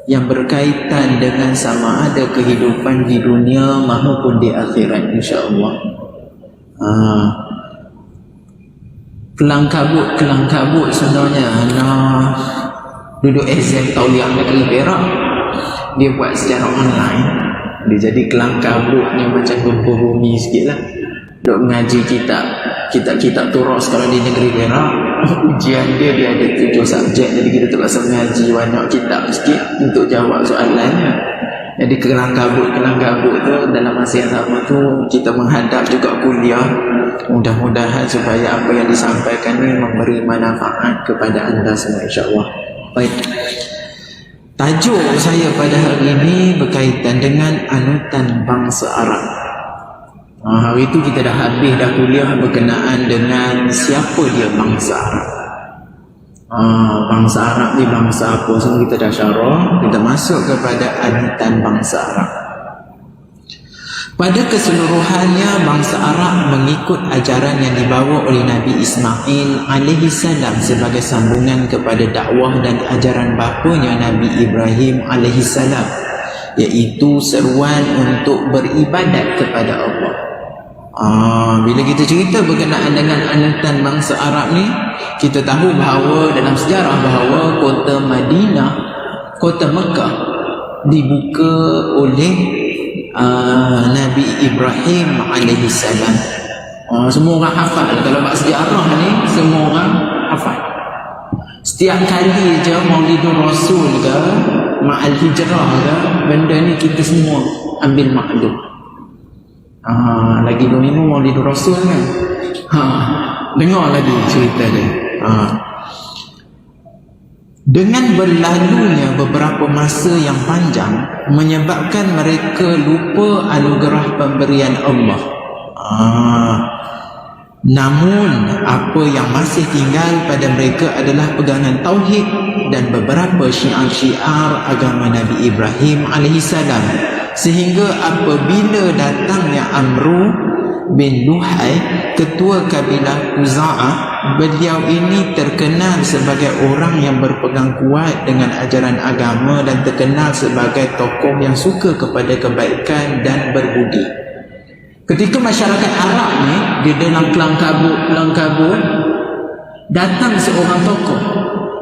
yang berkaitan dengan sama ada kehidupan di dunia maupun di akhirat, insya-Allah. Kelang-kabut sebenarnya duduk exam tauliah negeri Perak, dia buat secara online. Dia jadi kelang-kabutnya macam gempa bumi sikit lah. Duk mengaji kitab turas kalau di negeri Perak. Ujian dia ada 7 subjek, jadi kita terpaksa mengaji banyak kitab sikit untuk jawab soalan. Jadi kelang-kabut tu dalam masa yang sama tu kita menghadap juga kuliah. Mudah-mudahan supaya apa yang disampaikan ni memberi manfaat kepada anda semua, insya-Allah. Baik. Tajuk saya pada hari ini berkaitan dengan anutan bangsa Arab. Hari itu kita dah habis kuliah berkenaan dengan siapa dia bangsa Arab. Bangsa Arab ni bangsa apa, semua kita dah syarah. Kita masuk kepada anutan bangsa Arab. Pada keseluruhannya, bangsa Arab mengikut ajaran yang dibawa oleh Nabi Ismail alaihi salam sebagai sambungan kepada dakwah dan ajaran bapanya Nabi Ibrahim alaihi salam, iaitu seruan untuk beribadat kepada Allah. Bila kita cerita berkenaan dengan anutan bangsa Arab ni, kita tahu bahawa dalam sejarah bahawa kota Madinah, kota Mekah dibuka oleh Nabi Ibrahim alaihi salam. Semua orang hafal. Kalau bab sejarah ni semua orang hafal. Setiap kali je Maulidur Rasul ke Ma'al Hijrah ke, benda ni kita semua ambil maklum. Lagi 2 minggu Maulidur Rasul kan. Dengar lagi cerita dia. Dengan berlalunya beberapa masa yang panjang menyebabkan mereka lupa anugerah pemberian Allah. Namun apa yang masih tinggal pada mereka adalah pegangan tauhid dan beberapa syiar-syiar agama Nabi Ibrahim alaihissalam, sehingga apabila datangnya Amru bin Luhai, ketua kabilah Khuza'ah, beliau ini terkenal sebagai orang yang berpegang kuat dengan ajaran agama dan terkenal sebagai tokoh yang suka kepada kebaikan dan berbudi. Ketika masyarakat Arab ni di dalam kelang-kabut, datang seorang tokoh,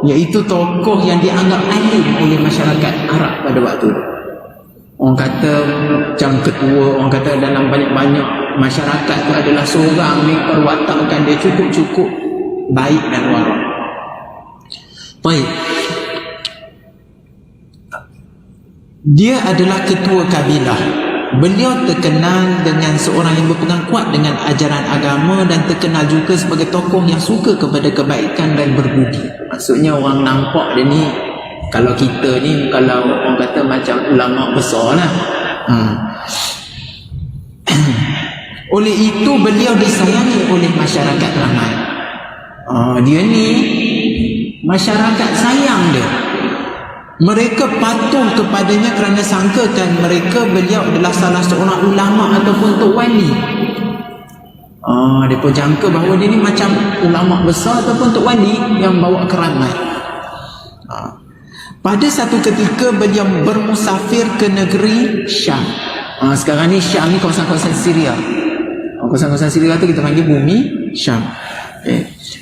iaitu tokoh yang dianggap alim oleh masyarakat Arab pada waktu itu. Orang kata macam ketua, orang kata dalam banyak-banyak masyarakat tu adalah seorang ni perwatakan dia cukup-cukup baik dan warak. Baik. Dia adalah ketua kabilah. Beliau terkenal dengan seorang yang berpegang kuat dengan ajaran agama dan terkenal juga sebagai tokoh yang suka kepada kebaikan dan berbudi. Maksudnya orang nampak dia ni, kalau kita ni, kalau orang kata macam ulama besar lah. Oleh itu beliau disayangi oleh masyarakat ramai. Dia ni masyarakat sayang dia. Mereka patuh kepadanya kerana sangkakan beliau adalah salah seorang ulama ataupun tok wali. Dia pun jangka bahawa dia ni macam ulama besar ataupun tok wali yang bawa keramai. Pada satu ketika beliau bermusafir ke negeri Syam. Sekarang ni Syam ni kawasan-kawasan Syria. Kawasan-kawasan Syria tu kita panggil bumi Syam.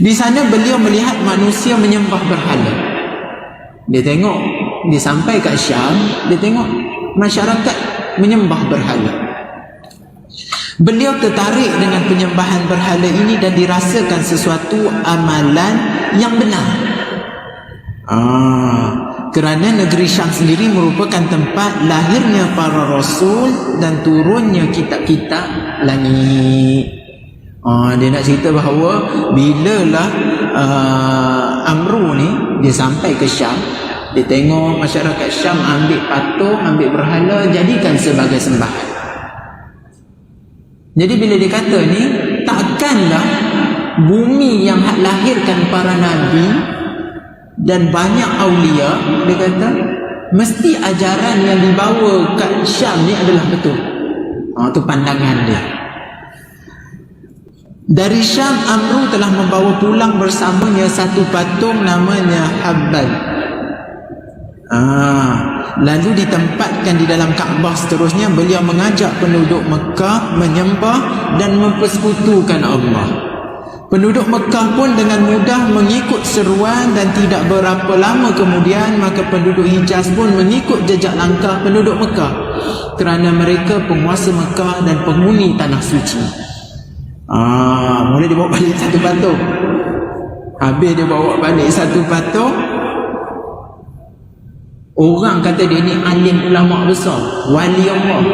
Di sana beliau melihat manusia menyembah berhala. Dia tengok, dia sampai kat Syam, dia tengok masyarakat menyembah berhala. Beliau tertarik dengan penyembahan berhala ini dan dirasakan sesuatu amalan yang benar. Kerana negeri Syam sendiri merupakan tempat lahirnya para rasul dan turunnya kitab-kitab langit. Dia nak cerita bahawa bilalah Amru ni dia sampai ke Syam, dia tengok masyarakat Syam ambil patung, ambil berhala, jadikan sebagai sembahan. Jadi bila dia kata ni, takkanlah bumi yang lahirkan para nabi dan banyak awliya, dia kata mesti ajaran yang dibawa kat Syam ni adalah betul. Itu pandangan dia. Dari Syam, Amru telah membawa pulang bersamanya satu patung namanya Habbal. Lalu ditempatkan di dalam Kaabah seterusnya, beliau mengajak penduduk Mekah menyembah dan mempersekutukan Allah. Penduduk Mekah pun dengan mudah mengikut seruan, dan tidak berapa lama kemudian maka penduduk Hijaz pun mengikut jejak langkah penduduk Mekah, kerana mereka penguasa Mekah dan penghuni tanah suci. Mula dia bawa balik satu patung. Habis dia bawa balik satu patung, orang kata dia ni alim ulama besar, wali Allah.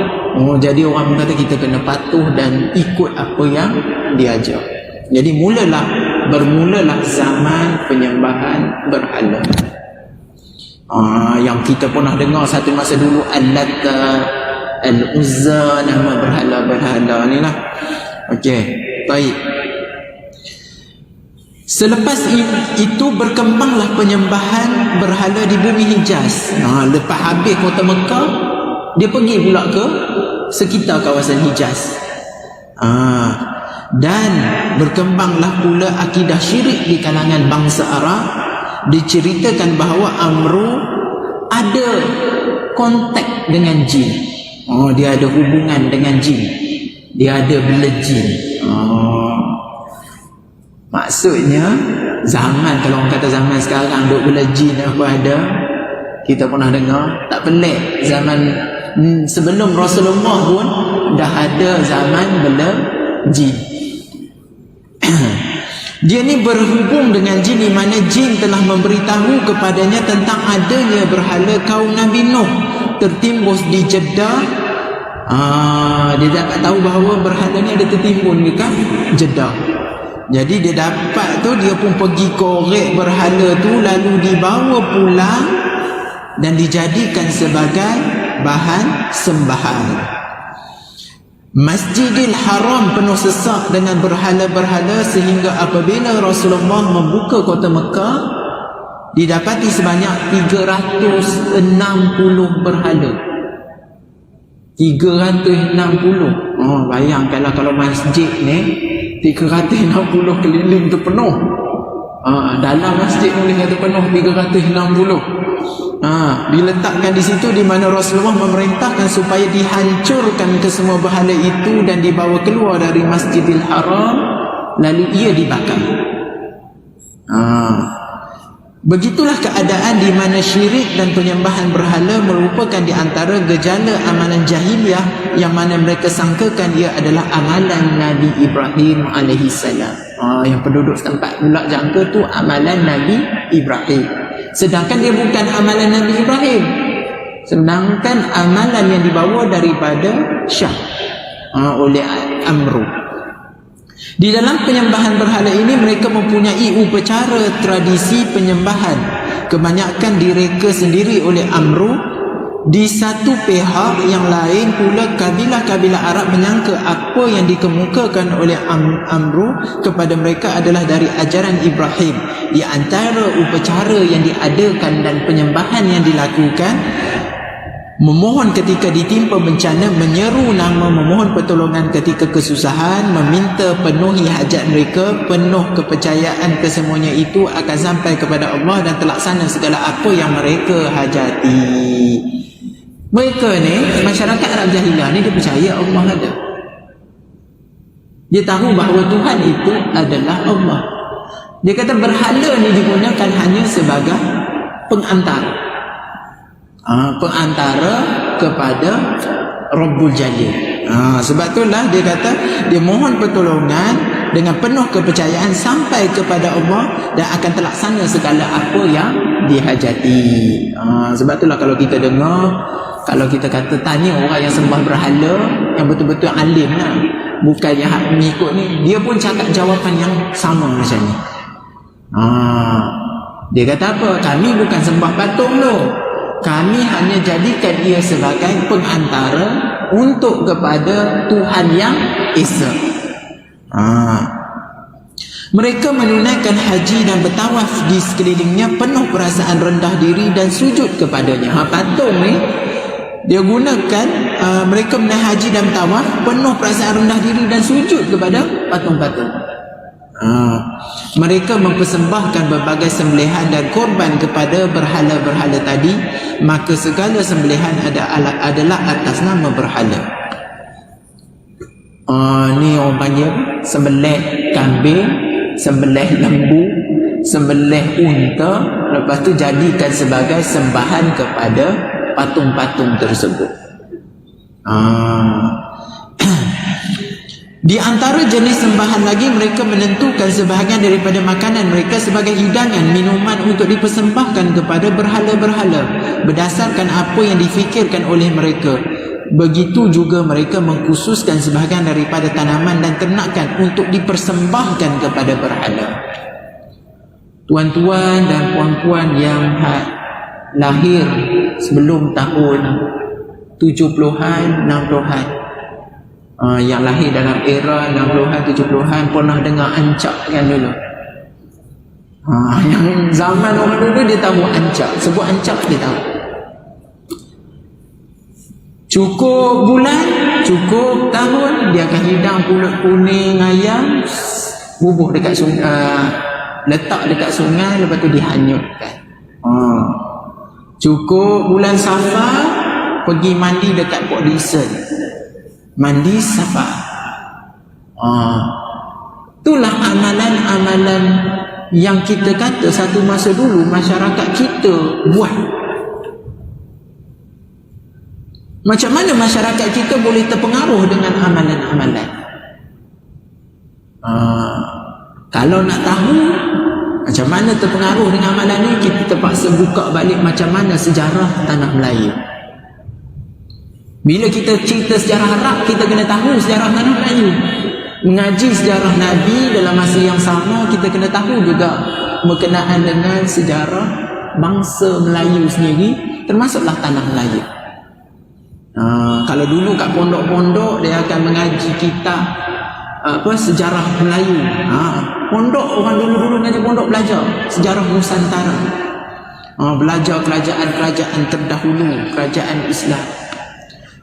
Jadi orang kata kita kena patuh dan ikut apa yang dia ajar. Jadi bermulalah zaman penyembahan berhala. Yang kita pernah dengar satu masa dulu, Al-Lata, Al-Uzza, nama berhala-berhala ni lah. Okey, baik. Selepas itu berkembanglah penyembahan berhala di bumi Hijaz. Lepas habis kota Mekah, dia pergi pula ke sekitar kawasan Hijaz. Dan berkembanglah pula akidah syirik di kalangan bangsa Arab. Diceritakan bahawa Amru ada kontak dengan jin. Dia ada hubungan dengan jin. Dia ada bela jin. Maksudnya zaman, kalau orang kata zaman sekarang duk bela jin apa ada, kita pernah dengar, tak pelik. Zaman sebelum Rasulullah pun dah ada zaman bela jin. Dia ni berhubung dengan jin, di mana jin telah memberitahu kepadanya tentang adanya berhala kaum Nabi Nuh tertimbus di Jeddah. Dia dapat tahu bahawa berhala ni ada tertimbun dekat Jeddah. Jadi dia dapat tu, dia pun pergi korek berhala tu, lalu dibawa pulang dan dijadikan sebagai bahan sembahan. Masjidil Haram penuh sesak dengan berhala-berhala, sehingga apabila Rasulullah membuka kota Mekah, didapati sebanyak 360 berhala. 360. Bayangkanlah kalau masjid ni 360 keliling tu penuh. Dalam masjid boleh kata penuh 360. Diletakkan di situ, di mana Rasulullah memerintahkan supaya dihancurkan kesemua berhala itu dan dibawa keluar dari Masjidil Haram, lalu ia dibakar. Begitulah keadaan di mana syirik dan penyembahan berhala merupakan di antara gejala amalan jahiliyah yang mana mereka sangkakan ia adalah amalan Nabi Ibrahim alaihissalam. Yang penduduk setempat pula jangka tu amalan Nabi Ibrahim, sedangkan dia bukan amalan Nabi Ibrahim, sedangkan amalan yang dibawa daripada Syam oleh Amru. Di dalam penyembahan berhala ini mereka mempunyai upacara tradisi penyembahan, kebanyakan direka sendiri oleh Amru. Di satu pihak yang lain pula, kabilah-kabilah Arab menyangka apa yang dikemukakan oleh Amru kepada mereka adalah dari ajaran Ibrahim. Di antara upacara yang diadakan dan penyembahan yang dilakukan, memohon ketika ditimpa bencana, menyeru nama, memohon pertolongan ketika kesusahan, meminta penuhi hajat mereka, penuh kepercayaan kesemuanya itu akan sampai kepada Allah dan terlaksana segala apa yang mereka hajati. Mereka ni, masyarakat Arab Jahiliyah ni, dia percaya Allah ada. Dia tahu bahawa Tuhan itu adalah Allah. Dia kata berhala ni digunakan hanya sebagai pengantara. Pengantara kepada Rabbul Jalil. Sebab itulah dia kata dia mohon pertolongan dengan penuh kepercayaan sampai kepada Allah dan akan terlaksana segala apa yang dihajati. Sebab itulah kalau kita dengar, kalau kita kata tanya orang yang sembah berhala, yang betul-betul alim lah, bukan yang mengikut ni, dia pun cakap jawapan yang sama macam ni. Dia kata apa? Kami bukan sembah patung tu, kami hanya jadikan ia sebagai pengantara untuk kepada Tuhan yang Esa. Mereka menunaikan haji dan bertawaf di sekelilingnya penuh perasaan rendah diri dan sujud kepadanya. Patung ni dia gunakan, mereka menaik haji dan tawaf penuh perasaan rendah diri dan sujud kepada patung-patung. Mereka mempersembahkan berbagai sembelihan dan korban kepada berhala-berhala tadi, maka segala sembelihan adalah atas nama berhala. Ni orang panggil sembelih kambing, sembelih lembu, sembelih unta, lepas tu jadikan sebagai sembahan kepada patung-patung tersebut. Di antara jenis sembahan lagi, mereka menentukan sebahagian daripada makanan mereka sebagai hidangan, minuman untuk dipersembahkan kepada berhala-berhala berdasarkan apa yang difikirkan oleh mereka. Begitu juga mereka mengkhususkan sebahagian daripada tanaman dan ternakan untuk dipersembahkan kepada berhala. Tuan-tuan dan puan-puan yang lahir sebelum tahun 70-an, 60-an, yang lahir dalam era 60-an, 70-an pernah dengar ancak kan dulu? Yang zaman orang dulu dia tahu ancak, sebut ancak dia tahu. Cukup bulan, cukup tahun, dia akan hidang pulut kuning ayam, bubuh dekat sungai, letak dekat sungai, lepas tu dihanyutkan. Cukup bulan Safar, pergi mandi dekat Port Dickson, mandi Safar. Itulah amalan-amalan yang kita kata satu masa dulu masyarakat kita buat. Macam mana masyarakat kita boleh terpengaruh dengan amalan-amalan? Kalau nak tahu macam mana terpengaruh dengan amalan ni, kita terpaksa buka balik macam mana sejarah tanah Melayu. Bila kita cerita sejarah Arab, kita kena tahu sejarah tanah Melayu. Mengaji sejarah Nabi dalam masa yang sama, kita kena tahu juga berkenaan dengan sejarah bangsa Melayu sendiri, termasuklah tanah Melayu. Kalau dulu kat pondok-pondok dia akan mengaji kitab sejarah Melayu. Pondok orang dulu ngaji pondok belajar sejarah Nusantara. Belajar kerajaan-kerajaan terdahulu, kerajaan Islam.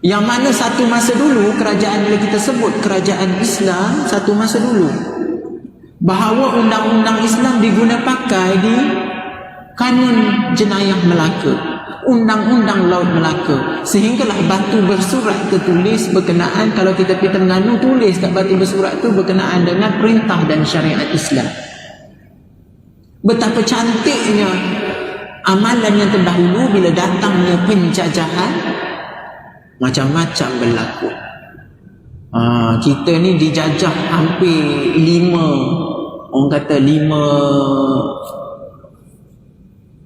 Yang mana satu masa dulu kerajaan, bila kita sebut kerajaan Islam satu masa dulu, bahawa undang-undang Islam diguna pakai di kanun jenayah Melaka, undang-undang Laut Melaka, sehinggalah batu bersurat tertulis berkenaan, kalau kita pergi Terengganu, tulis kat batu bersurat tu berkenaan dengan perintah dan syariat Islam. Betapa cantiknya amalan yang terdahulu. Bila datangnya penjajahan, macam-macam berlaku. Kita ni dijajah hampir 5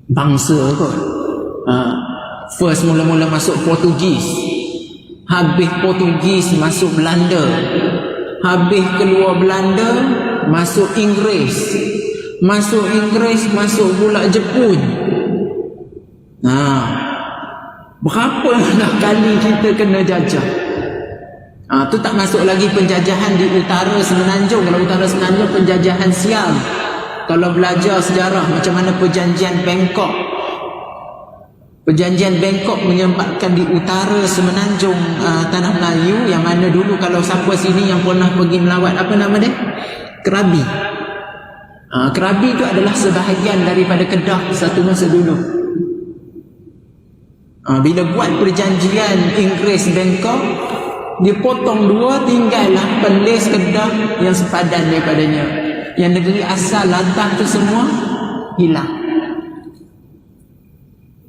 bangsa kot. First mula-mula masuk Portugis, habis Portugis masuk Belanda, habis keluar Belanda masuk Inggeris, masuk Inggeris masuk pula Jepun. Berapa dah kali kita kena jajah. Tu tak masuk lagi penjajahan di utara Semenanjung. Kalau utara Semenanjung penjajahan Siam. Kalau belajar sejarah macam mana perjanjian Bangkok, perjanjian Bangkok menyebabkan di utara Semenanjung tanah Melayu, yang mana dulu kalau siapa sini yang pernah pergi melawat, apa nama dia? Krabi. Krabi itu adalah sebahagian daripada Kedah satu masa dulu. Bila buat perjanjian Inggeris Bangkok, dia potong dua, tinggallah Perlis Kedah yang sepadan daripadanya. Yang negeri asal latah tu semua hilang.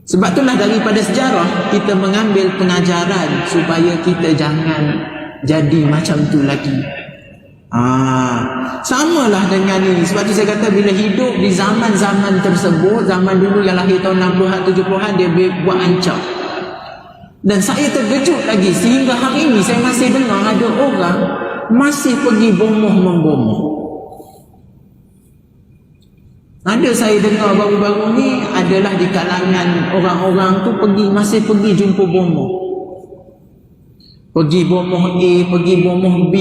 Sebab itulah daripada sejarah kita mengambil pengajaran supaya kita jangan jadi macam tu lagi. Samalah dengan ni. Sebab tu saya kata, bila hidup di zaman-zaman tersebut, zaman dulu yang lahir tahun 60-an, 70-an, dia buat ancak. Dan saya terkejut lagi, sehingga hari ini saya masih dengar ada orang masih pergi bomoh-membomoh. Ada saya dengar baru-baru ni adalah di kalangan orang-orang tu masih pergi jumpa bomoh. Pergi bomoh A, pergi bomoh B,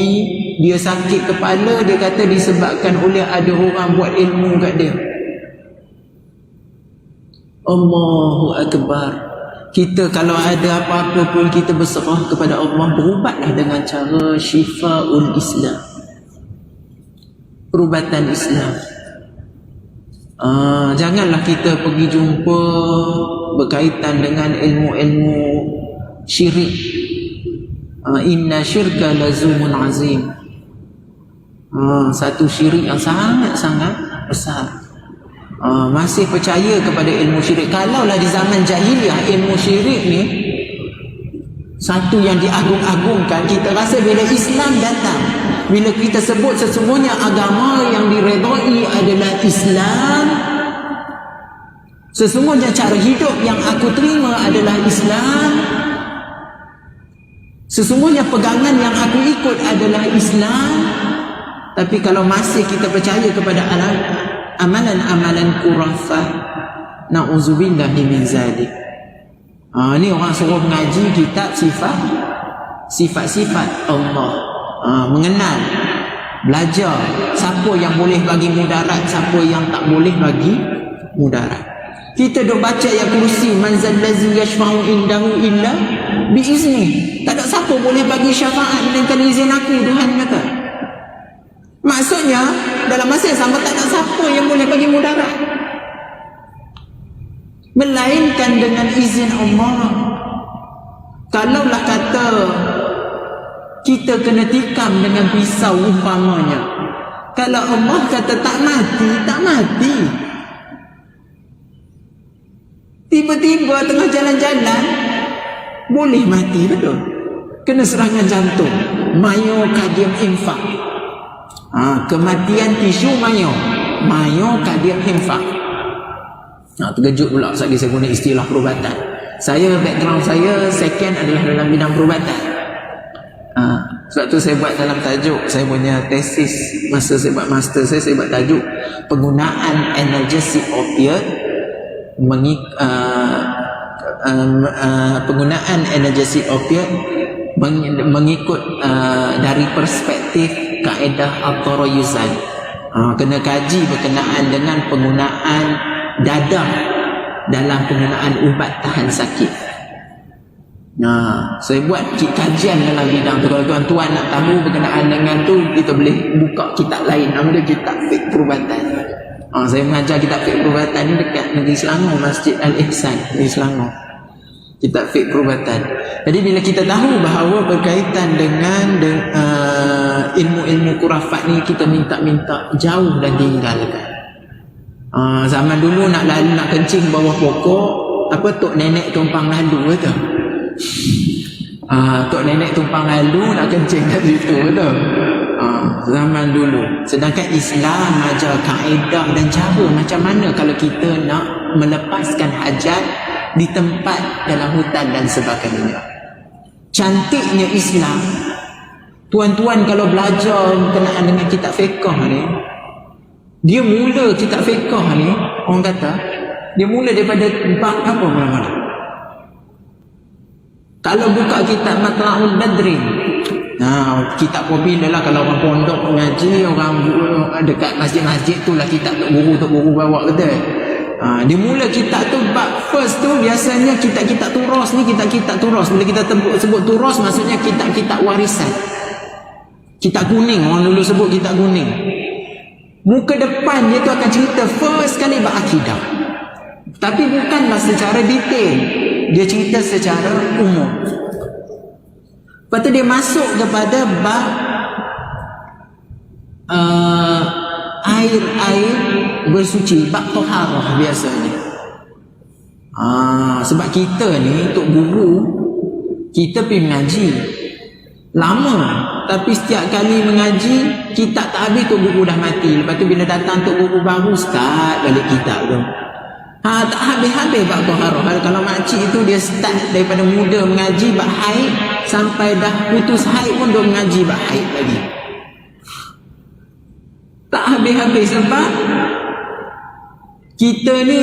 dia sakit kepala, dia kata disebabkan oleh ada orang buat ilmu kat dia. Allahu Akbar. Kita kalau ada apa-apa pun kita berserah kepada Allah, berubatlah dengan cara syifaul Islam. perubatan Islam. Janganlah kita pergi jumpa berkaitan dengan ilmu-ilmu syirik. Inna syirka lazumun azim. Satu syirik yang sangat-sangat besar. Masih percaya kepada ilmu syirik. Kalaulah di zaman jahiliah ilmu syirik ni satu yang diagung-agungkan, kita rasa bila Islam datang, bila kita sebut sesungguhnya agama yang diredai adalah Islam, sesungguhnya cara hidup yang aku terima adalah Islam, sesungguhnya pegangan yang aku ikut adalah Islam. Tapi kalau masih kita percaya kepada amalan-amalan khurafat, na'udzubillahi min zalik. Ni orang suruh mengaji kitab sifat-sifat Allah, mengenal, belajar siapa yang boleh bagi mudarat, siapa yang tak boleh bagi mudarat. Kita duk baca ayat kursi, man zallazi yashfa'u indahu illa biizni. Tak ada siapa boleh bagi syafaat melainkan izin aku, Tuhan kata. Maksudnya dalam masa yang sama tak ada siapa yang boleh bagi mudarat melainkan dengan izin Allah. Kalaulah kata kita kena tikam dengan pisau umpamanya, kalau Allah kata tak mati, tiba-tiba tengah jalan-jalan boleh mati, betul? Kena serangan jantung, myocardium infarct. Kematian tisu myocardium infarct. Terkejut pula saat saya guna istilah perubatan. Background saya second adalah dalam bidang perubatan. Sebab tu saya buat dalam tajuk saya punya tesis masa saya buat master saya buat tajuk penggunaan analgesic opiat, penggunaan analgesic opiat mengikut dari perspektif kaedah al-Tarayuzan. Kena kaji berkenaan dengan penggunaan dadah dalam penggunaan ubat tahan sakit. Saya buat kajian dalam bidang tu. Kalau tuan-tuan nak tahu berkenaan dengan tu, kita boleh buka kitab lain, nama dia kitab fiqh perubatan. Saya mengajar kitab fiqh perubatan ni dekat Negeri Selangor, Masjid Al-Ihsan di Selangor, kitab fiqh perubatan. Jadi bila kita tahu bahawa berkaitan dengan ilmu-ilmu khurafat ni, kita minta jauh dan tinggalkan. Zaman dulu nak kencing bawah pokok, tok nenek tumpang lalu, betul? Tok nenek tumpang lalu nak kencing kat situ, betul? Zaman dulu. Sedangkan Islam ajar kaedah dan cara macam mana kalau kita nak melepaskan hajat di tempat dalam hutan dan sebagainya. Cantiknya Islam, tuan-tuan kalau belajar berkenaan dengan kitab fiqh ni, dia mula kitab fiqh ni, orang kata dia mula daripada bab apa mana-mana. Kalau buka kitab Matla'ul Badrin, kitab popular lah kalau orang pondok mengaji, orang dekat masjid-masjid tu lah kitab Tok Guru bawa, betul? Dia mula kitab tu, bab first tu biasanya kitab-kitab turas ni, kitab-kitab turas. Bila kita sebut turas, maksudnya kitab-kitab warisan, kitab kuning, orang dulu sebut kitab kuning. Muka depan dia tu akan cerita first kali bab akidah, tapi bukanlah secara detail, dia cerita secara umum. Lepas tu dia masuk kepada bab air bersuci, bab taharah biasanya. Sebab kita ni Tok Guru, kita pergi mengaji lama, tapi setiap kali mengaji kitab tak habis, Tok Guru dah mati. Lepas tu bila datang Tok Guru baru, start balik kitab tu. Tak habis-habis bab taharah. Kalau makcik tu dia start daripada muda mengaji bab haid sampai dah putus haid pun dia mengaji bab haid lagi. Tak habis-habis sebab kita ni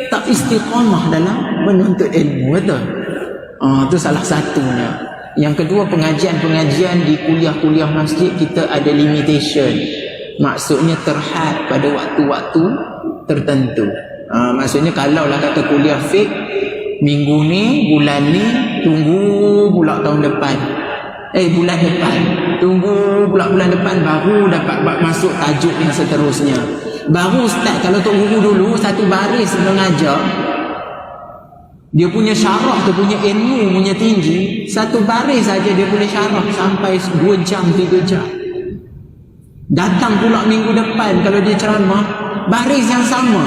tak istiqamah dalam menuntut ilmu, betul? Itu salah satunya. Yang kedua, pengajian-pengajian di kuliah-kuliah masjid kita ada limitation. Maksudnya terhad pada waktu-waktu tertentu. Maksudnya kalau lah kata kuliah fiqh minggu ni, bulan ni, tunggu pula tahun depan, bulan depan. Tunggu pula bulan depan baru dapat masuk tajuk yang seterusnya. Baru start. Kalau tok guru dulu satu baris mengajar, dia punya syarah, dia punya ilmu punya tinggi, satu baris saja dia boleh syarah sampai 2 jam 3 jam. Datang pula minggu depan kalau dia ceramah, baris yang sama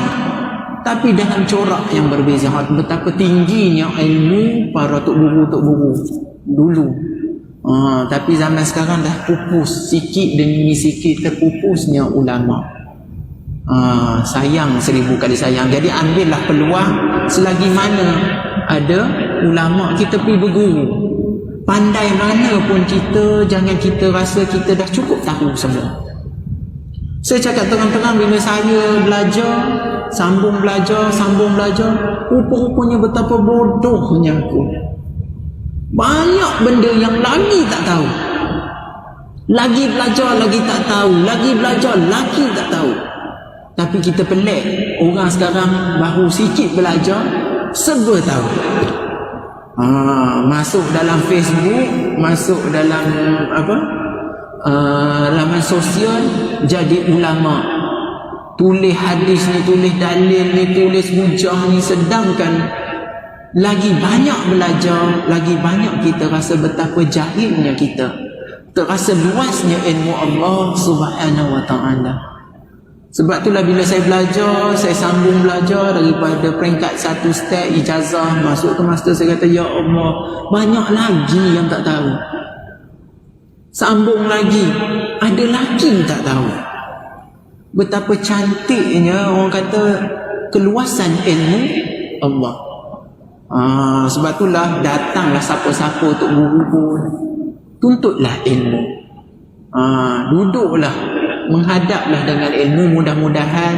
tapi dengan corak yang berbeza. Betapa tingginya ilmu para tok guru dulu. Tapi zaman sekarang dah pupus sikit demi sikit, terpupusnya ulama. Sayang 1000 kali sayang. Jadi ambillah peluang selagi mana ada ulama, kita pergi berguru. Pandai mana pun kita, jangan kita rasa kita dah cukup tahu semua. Saya cakap terang-terang, bila saya belajar, sambung belajar, rupa-rupanya betapa bodohnya aku. Banyak benda yang lagi tak tahu. Lagi belajar lagi tak tahu, lagi belajar lagi tak tahu. Tapi kita pelik, orang sekarang baru sikit belajar serba tahu. Masuk dalam Facebook, masuk dalam laman sosial, jadi ulama. Tulis hadis ni, tulis dalil ni, tulis hujah ni. Sedangkan lagi banyak belajar, lagi banyak kita rasa betapa jahilnya kita, terasa luasnya ilmu Allah Subhanahu wa ta'ala. Sebab itulah bila saya belajar, saya sambung belajar daripada peringkat 1 step ijazah masuk ke master, saya kata ya Allah, banyak lagi yang tak tahu. Sambung lagi, ada lagi tak tahu. Betapa cantiknya orang kata keluasan ilmu Allah. Sebab itulah datanglah siapa-siapa untuk guru pun, tuntutlah ilmu. Duduklah, menghadaplah dengan ilmu. Mudah-mudahan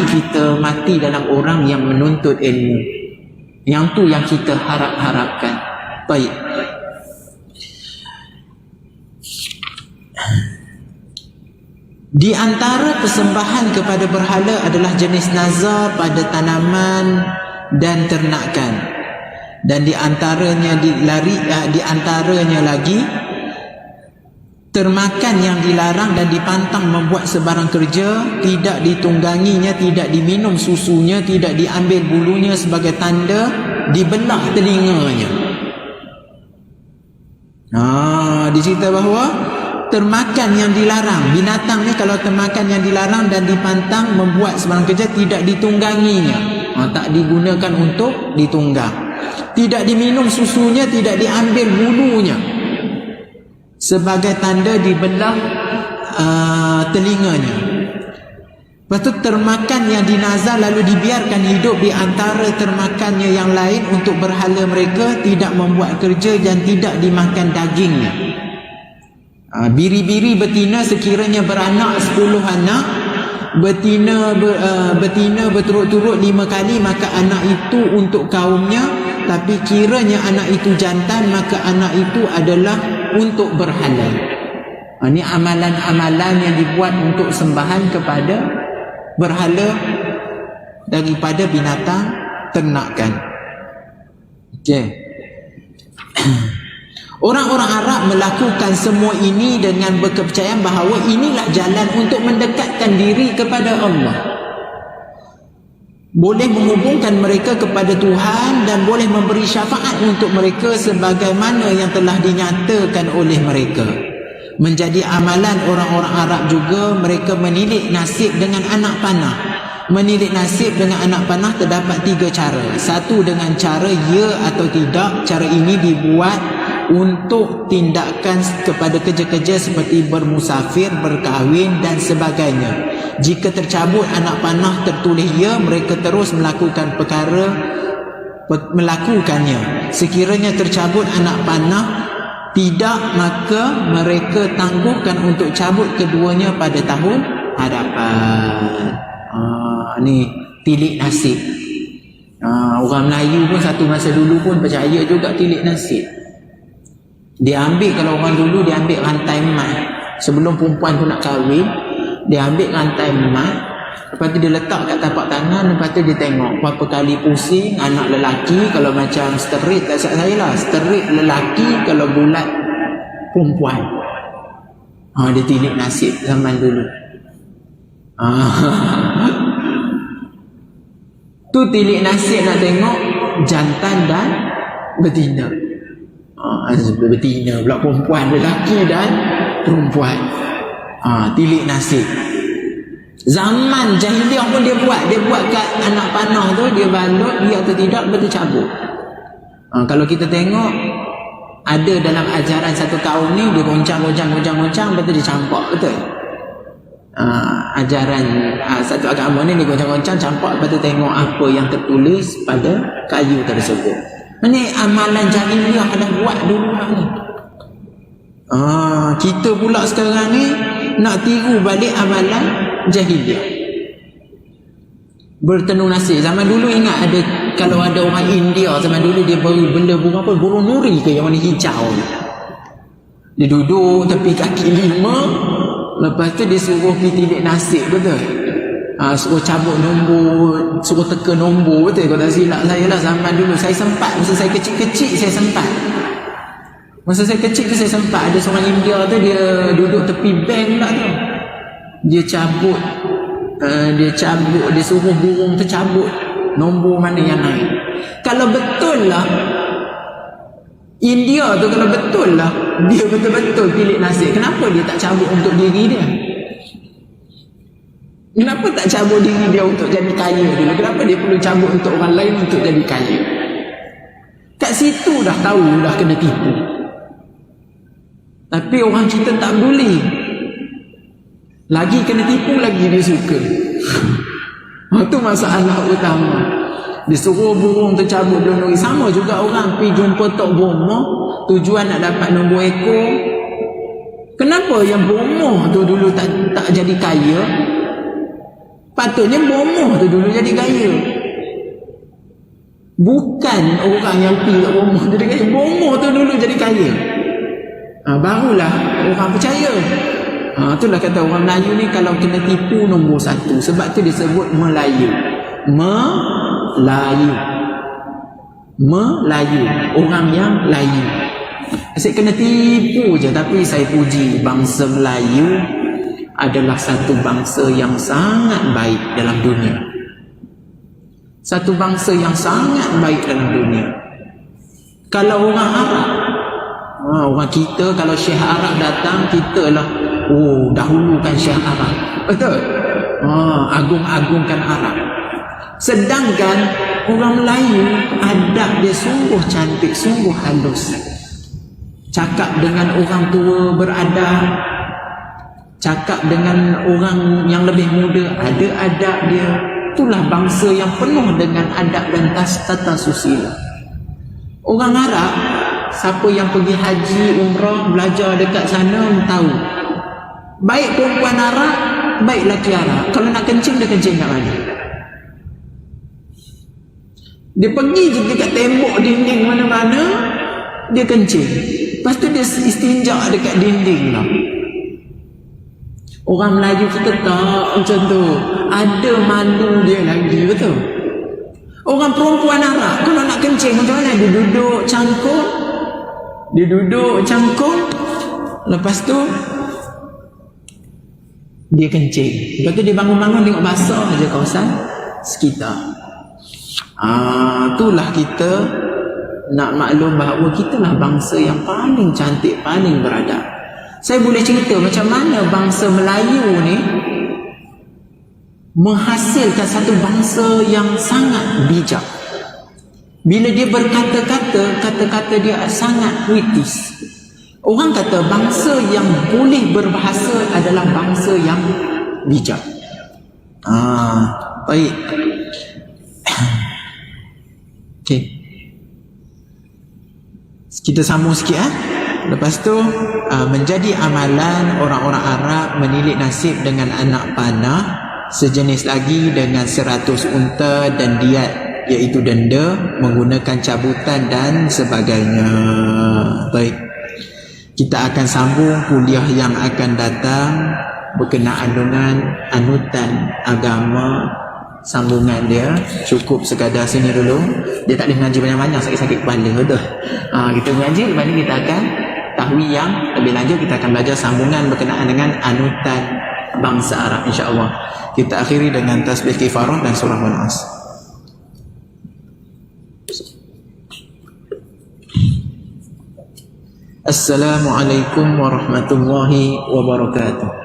kita mati dalam orang yang menuntut ilmu. Yang tu yang kita harapkan. Baik. Di antara persembahan kepada berhala adalah jenis nazar pada tanaman dan ternakan. Dan di antaranya lagi termakan yang dilarang dan dipantang membuat sebarang kerja, tidak ditungganginya, tidak diminum susunya, tidak diambil bulunya sebagai tanda, dibelah telinganya. Dicerita bahawa termakan yang dilarang, binatang ni kalau termakan yang dilarang dan dipantang membuat sebarang kerja, tidak ditungganginya, tak digunakan untuk ditunggang, tidak diminum susunya, tidak diambil bulunya sebagai tanda dibelah telinganya. Lepas tu termakan yang dinazar lalu dibiarkan hidup di antara termakannya yang lain untuk berhala mereka, tidak membuat kerja dan tidak dimakan dagingnya. Biri-biri betina sekiranya beranak 10 anak, betina berturut-turut 5 kali, maka anak itu untuk kaumnya. Tapi kiranya anak itu jantan, maka anak itu adalah untuk berhala. Ini amalan-amalan yang dibuat untuk sembahan kepada berhala daripada binatang ternakan. Okey. Orang-orang Arab melakukan semua ini dengan berkepercayaan bahawa inilah jalan untuk mendekatkan diri kepada Allah. Boleh menghubungkan mereka kepada Tuhan dan boleh memberi syafaat untuk mereka sebagaimana yang telah dinyatakan oleh mereka. Menjadi amalan orang-orang Arab juga mereka menilik nasib dengan anak panah. Menilik nasib dengan anak panah terdapat 3 cara. Satu dengan cara ya atau tidak. Cara ini dibuat untuk tindakan kepada kerja-kerja seperti bermusafir, berkahwin dan sebagainya. Jika tercabut anak panah tertulis ya, mereka terus melakukannya. Sekiranya tercabut anak panah tidak, maka mereka tangguhkan untuk cabut keduanya pada tahun hadapan. Ni tilik nasib. Orang Melayu pun satu masa dulu pun percaya juga tilik nasib. Dia ambil, kalau orang dulu dia ambil rantai emas sebelum perempuan tu nak kahwin, dia ambil rantai emas, lepas tu dia letak kat tapak tangan, lepas tu dia tengok berapa kali pusing anak lelaki. Kalau macam straight, tak saya lah, straight lelaki, kalau bulat perempuan. Dia tilik nasib zaman dulu. Tu tilik nasib nak tengok jantan dan betina. Betina pula, perempuan, lelaki dan perempuan. Tilik nasib. Zaman jahiliah pun dia buat kat anak panah tu, dia balut, dia atau tidak, betul cabut. Kalau kita tengok ada dalam ajaran satu kaum ni, dia goncang, betul dia campak, betul. Ajaran satu agama ni dia goncang, campak, lepas tu tengok apa yang tertulis pada kayu tersebut. Ini amalan jahiliah dah buat dulu lah ni. Kita pula sekarang ni nak tiru balik amalan jahiliah. Bertenung nasib. Zaman dulu ingat ada, kalau ada orang India zaman dulu, dia baru benda burung apa, burung nuri ke yang warna hijau. Dia duduk tepi kaki 5, lepas tu dia suruh pergi tilik nasib, betul. Suruh cabut nombor, suruh teka nombor, betul. Kalau tak silap saya lah zaman dulu, saya sempat, masa saya kecil-kecil saya sempat. Masa saya kecil tu saya sempat, ada seorang India tu, dia duduk tepi bank pula tu. Dia cabut, dia suruh burung tu cabut nombor mana yang naik. Kalau betul lah India tu, kalau betul lah dia betul-betul pilih nasib, kenapa dia tak cabut untuk diri dia? Kenapa tak cabut diri dia untuk jadi kaya dulu? Kenapa dia perlu cabut untuk orang lain untuk jadi kaya? Kat situ dah tahu dah kena tipu. Tapi orang kita tak peduli. Lagi kena tipu, lagi dia suka. Itu masalah utama. Disuruh burung tercabut belum. Sama juga orang pergi jumpa Tok Bomo, tujuan nak dapat nombor ekor. Kenapa yang Bomo tu dulu tak jadi kaya? Patutnya Bomo tu dulu jadi kaya. Bukan orang yang pergi kat Bomo jadi kaya. Bomo tu dulu jadi kaya. Barulah orang percaya. Itulah kata orang Melayu ni, kalau kena tipu nombor 1. Sebab tu disebut Melayu. Melayu, orang yang layu. Asyik kena tipu je. Tapi saya puji bangsa Melayu adalah satu bangsa yang sangat baik dalam dunia. Satu bangsa yang sangat baik dalam dunia. Kalau orang Arab, orang kita, kalau Syekh Arab datang, kita lah dahulukan Syekh Arab, betul. Agung-agungkan Arab. Sedangkan orang Melayu, adab dia sungguh cantik, sungguh halus. Cakap dengan orang tua beradab, cakap dengan orang yang lebih muda ada adab dia. Itulah bangsa yang penuh dengan adab dan tata susila. Orang Arab, siapa yang pergi haji, umrah, belajar dekat sana tahu, baik perempuan Arab, baik lelaki Arab, kalau nak kencing, dia kencing kat mana? Dia pergi je dekat tembok dinding mana-mana, dia kencing. Lepas tu dia istinja dekat dinding lah. Orang Melayu kita tak macam tu. Ada malu dia lagi, betul. Orang perempuan Arab kalau nak kencing macam mana? Dia duduk cangkung, lepas tu dia kencing. Lepas tu dia bangun-bangun tengok basah aja kawasan sekitar. Itulah kita nak maklum bahawa kita lah bangsa yang paling cantik, paling beradab. Saya boleh cerita macam mana bangsa Melayu ni menghasilkan satu bangsa yang sangat bijak. Bila dia berkata-kata, kata-kata dia sangat puitis. Orang kata bangsa yang boleh berbahasa adalah bangsa yang bijak. Baik. Okey. Kita sambung sikit Lepas tu menjadi amalan orang-orang Arab menilik nasib dengan anak panah, sejenis lagi dengan 100 unta dan diat iaitu denda, menggunakan cabutan dan sebagainya. Baik, kita akan sambung kuliah yang akan datang berkenaan dengan anutan agama. Sambungan dia cukup sekadar sini dulu. Dia tak boleh mengaji banyak-banyak, sakit-sakit kepala, betul. Kita mengaji, lepas ni kita akan mengetahui yang lebih lanjut, kita akan belajar sambungan berkenaan dengan anutan bangsa Arab, insya-Allah. Kita akhiri dengan tasbih kifarah dan surah Al-As. Assalamualaikum warahmatullahi wabarakatuh.